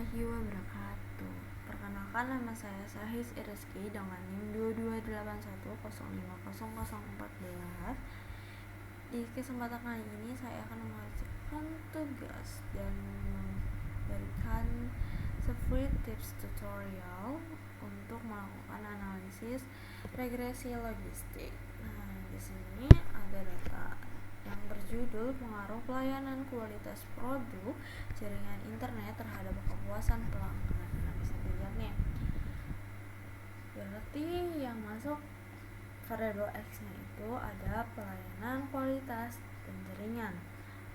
warahmatullahi wabarakatuh. Perkenalkan, nama saya Sahis Iriski dengan NIM 2281050014. Di kesempatan kali ini saya akan mengajarkan tugas dan memberikan free tips tutorial untuk melakukan analisis regresi logistik. Nah, di sini ada data yang berjudul pengaruh pelayanan kualitas produk jaringan internet terhadap kepuasan pelanggan. Nah, bisa dilihat nih. Berarti yang masuk variabel X-nya itu ada pelayanan, kualitas, dan jaringan.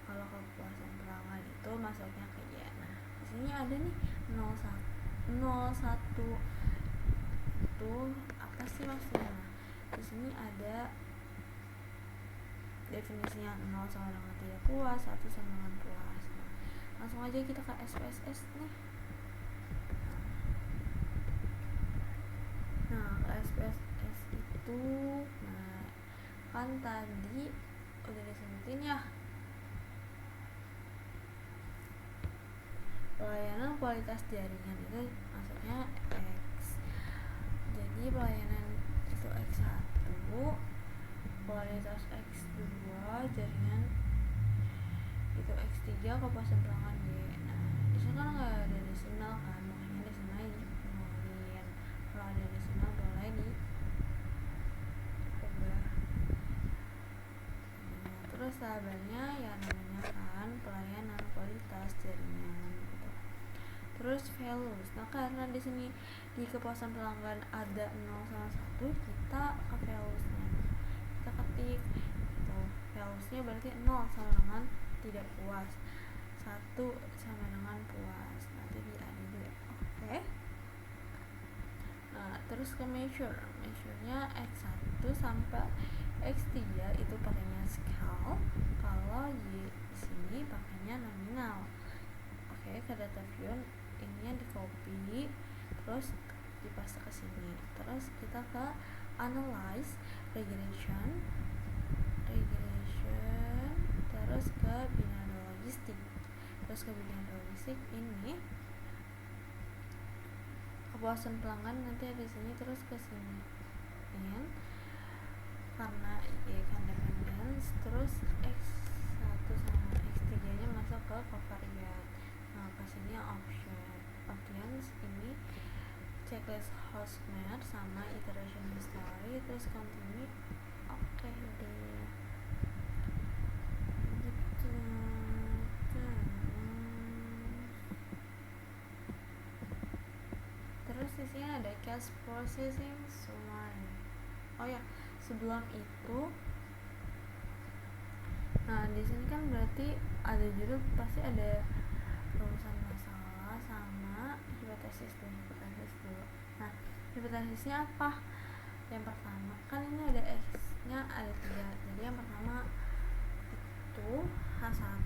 Kalau kepuasan pelanggan itu masuknya ke Y. Nah, di sini ada nih 01 itu apa sih maksudnya? Nah, di sini ada definisinya 0 sama dengan tidak puas, 1 sama dengan puas. Nah, langsung aja kita ke SPSS nih. Nah, ke SPSS itu kan tadi udah disebutin ya, pelayanan kualitas jaringan itu maksudnya X. Jadi pelayanan itu X1, kualitas X2, jaringan itu X3, kepuasan pelanggan Y. Nah, di sini kan nggak ada desimal kan, makanya desimalnya dinolin. Kalau ada desimal boleh diubah. Nah, terus tabelnya ya namanya kan pelayanan kualitas jaringan gitu. Terus values. Nah, karena di sini di kepuasan pelanggan ada 0 sama 1, kita ke valuesnya. Kita ketik gitu. Valuesnya berarti 0 sama dengan tidak puas, 1 sama dengan puas. Nanti diadu dulu. Oke. Nah, terus ke measure-nya X1 sampai X3 itu pakainya scale, kalau Y di sini pakainya nominal. Oke, ke data view ininya di copy terus dipaste ke sini. Terus kita ke analyze regression, terus ke binario logistik. Terus ke binario logistik ini kepuasan pelanggan nanti ada di sini, terus ke sini. Karena Y kan dependence, terus X1 sama X3 nya masuk ke covariate. Nah, ke sini audience ini checklist hostnet sama iteration history, terus continue. Oke deh, gitu. Terus di sini ada cache processing summary. Oh ya, sebelum itu, nah di sini kan berarti ada judul, pasti ada rumusan masalah sama hipotesis dulu. Nah, hipotesisnya apa? Yang pertama kan ini ada X-nya ada 3. Jadi yang pertama itu H1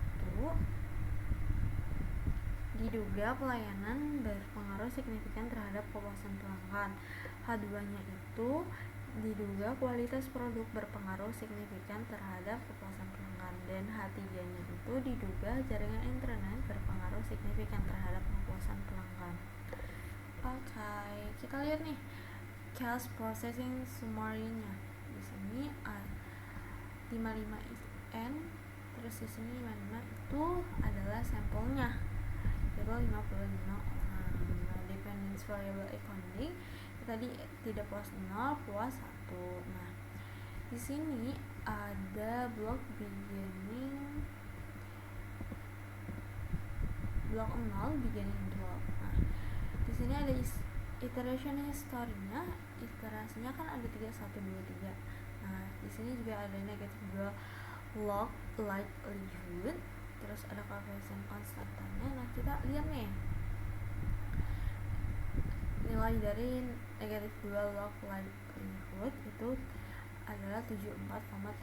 diduga pelayanan berpengaruh signifikan terhadap kepuasan pelanggan. H2 nya itu diduga kualitas produk berpengaruh signifikan terhadap kepuasan pelanggan. Dan H3 nya itu diduga jaringan internet berpengaruh signifikan terhadap kepuasan pelanggan. Oke, kita lihat nih cache processing summary-nya. Di sini 55N, terus di sini 55 itu adalah sampelnya, yaitu 55 orang. Nah, dependence variable accounting tadi tidak puas 0, puas 1. Nah, di sini ada block beginning, block 0 beginning block. Nah, di sini ada iteration history-nya. Iterasinya kan ada 3, 1, 2, 3. Nah, di sini juga ada negative 2 log likelihood, terus ada coefficient konstantannya. Nah, kita lihat nih nilai dari negatif 2 log likelihood itu adalah 74,767.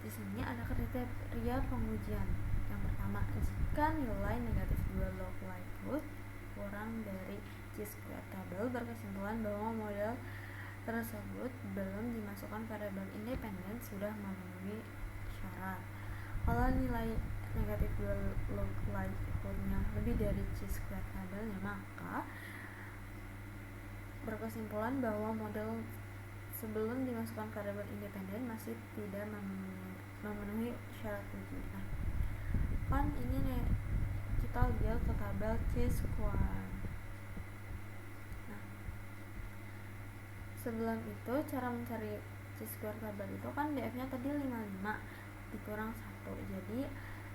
Di sini ada kriteria pengujian. Yang pertama, jika nilai negatif 2 log likelihood kurang dari chi-square, tabel berkesimpulan bahwa model tersebut belum dimasukkan variabel independen sudah memenuhi syarat. Kalau nilai negatif 2 log likelihood-nya lebih dari chi-square tabelnya, maka berkesimpulan bahwa model sebelum dimasukkan variabel independen masih tidak memenuhi syarat uji. Nah, kan ini nih kita lihat ke tabel chi-square. Nah, sebelum itu cara mencari chi-square tabel itu kan df-nya tadi 55 dikurang 1, jadi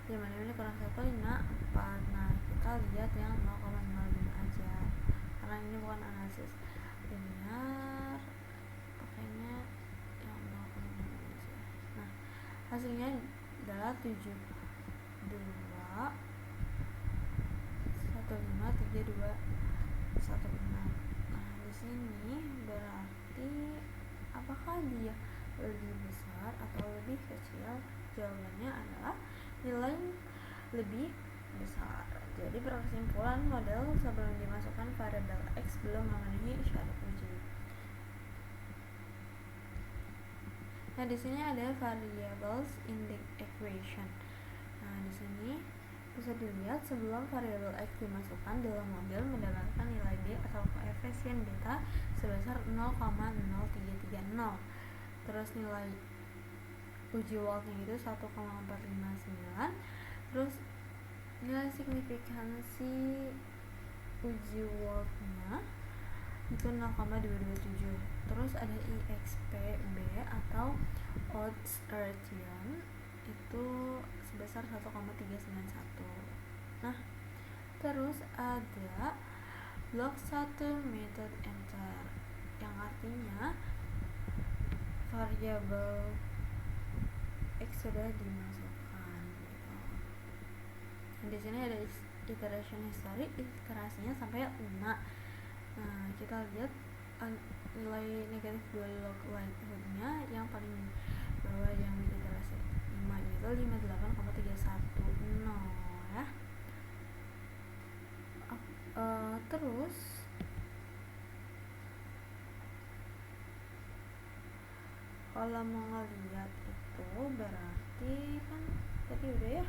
55 dikurang 1 54. Nah, kita lihat yang 0,05 aja karena ini bukan analisis linear, pakainya yang 0,5 aja. Nah, hasilnya adalah 72 1532 16. Nah, di sini berarti apakah dia lebih besar atau lebih kecil? Jawabannya adalah nilai lebih besar. Jadi berkesimpulan model sebelum dimasukkan variabel x belum memenuhi syarat uji. Nah, di sini ada variables index equation. Nah, di sini bisa dilihat sebelum variabel x dimasukkan dalam model mendapatkan nilai b atau koefisien beta sebesar 0,0330. Terus nilai uji Wald-nya itu 1,459. Terus nilai signifikansi uji Wald-nya itu 0,227. Terus ada IXPB atau odds ratio itu sebesar 1,391. Nah, terus ada blok 1 method enter yang artinya variabel x sudah dimasukkan gitu. Nah, di sini ada iteration history, iterasinya sampai 5. Nah, kita lihat nilai negatif 2 log likelihood-nya yang paling bawah yang iterasi 5 itu 58,310 ya. Terus kalau mau lihat itu berarti kan tadi udah ya.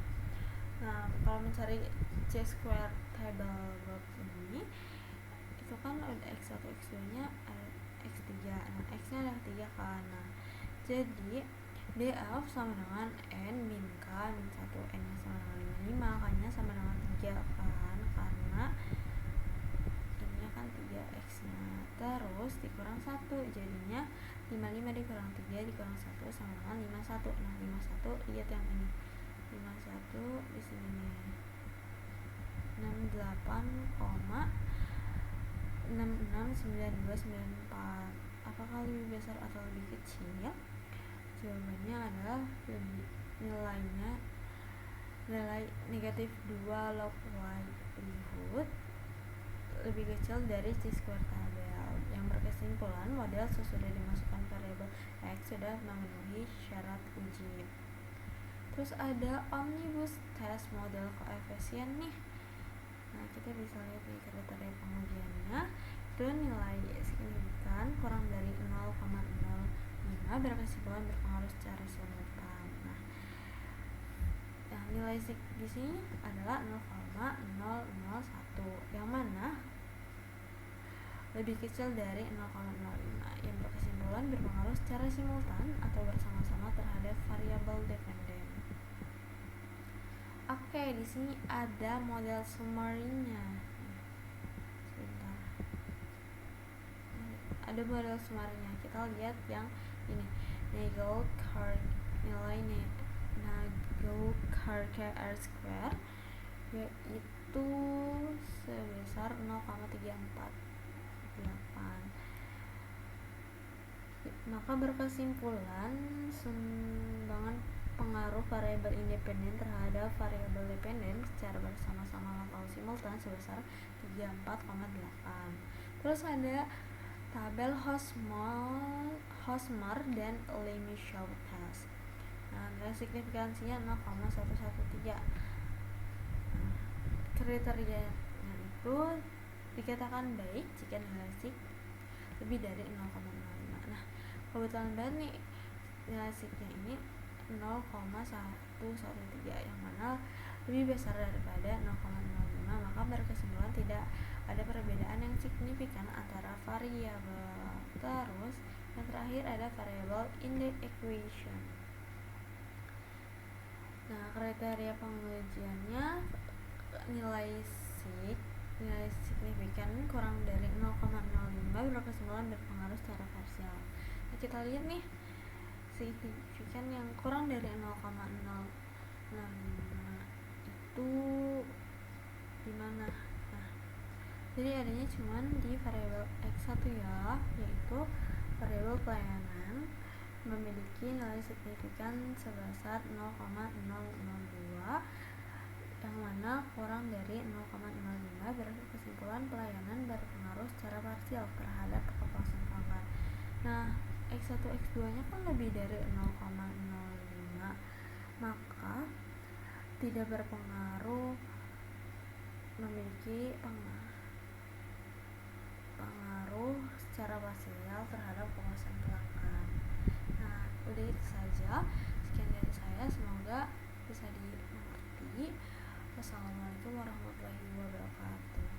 Nah, kalau mencari chi-square table box ini itu kan ada x1 x2 nya x3. Nah, x nya ada 3 kan. Nah, jadi df sama dengan n min k min 1, n nya sama dengan 55, k nya sama dengan 3 kan, karena ini kan 3x nya terus dikurang 1, jadinya 55 dikurang 3 dikurang 1 sama dengan 51. Nah, 51 lihat yang ini, 51 di sini nih 68,669294. Apakah lebih besar atau lebih kecil? Jawabannya adalah nilai negatif 2 log likelihood lebih kecil dari chi-square tabel, yang berkesimpulan model sesudah dimasukkan variabel x sudah memenuhi syarat uji. Terus ada omnibus test model koefisien nih. Nah, kita bisa lihat nih kriteria pengujiannya itu nilai signifikan kurang dari 0,05 berkesimpulan berpengaruh secara simultan. Nah, nilai di sini adalah 0,001 yang mana lebih kecil dari 0,05 yang berkesimpulan berpengaruh secara simultan atau bersama-sama terhadap variabel dependen. Oke, di sini ada model summary-nya. Sebentar. Ada model summary-nya. Kita lihat yang ini. Nilai Nagelkarke R-square yaitu sebesar 0,348. Maka berkesimpulan sumbangan pengaruh variabel independen terhadap variabel dependen secara bersama-sama atau simultan sebesar 34,8. Terus ada tabel Hosmer dan Lemieux test. Nah, nilai signifikansinya 0,113. Kriterianya itu dikatakan baik jika nilai sig lebih dari 0,05. Nah, kebetulan banget nih nilai signya ini 0,1 yang mana lebih besar daripada 0,05, maka berkesimpulan tidak ada perbedaan yang signifikan antara variabel. Terus yang terakhir ada variabel in the equation. Nah, kriteria pengujiannya nilai signifikan kurang dari 0,05 berkesimpulan berpengaruh secara parsial. Nah, kita lihat nih signifikan yang kurang dari 0,05 itu di mana? Nah, jadi adanya cuman di variabel x1 ya, yaitu variabel pelayanan memiliki nilai signifikan sebesar 0,002 yang mana kurang dari 0,05 berkesimpulan pelayanan berpengaruh secara parsial terhadap kepuasan pelanggan. Nah, x1 x2 nya kan lebih dari 0,05, maka tidak berpengaruh, memiliki pengaruh secara parsial terhadap kepuasan pelanggan. Nah, udah itu saja. Sekian dari saya, semoga bisa dimengerti. Wassalamualaikum warahmatullahi wabarakatuh.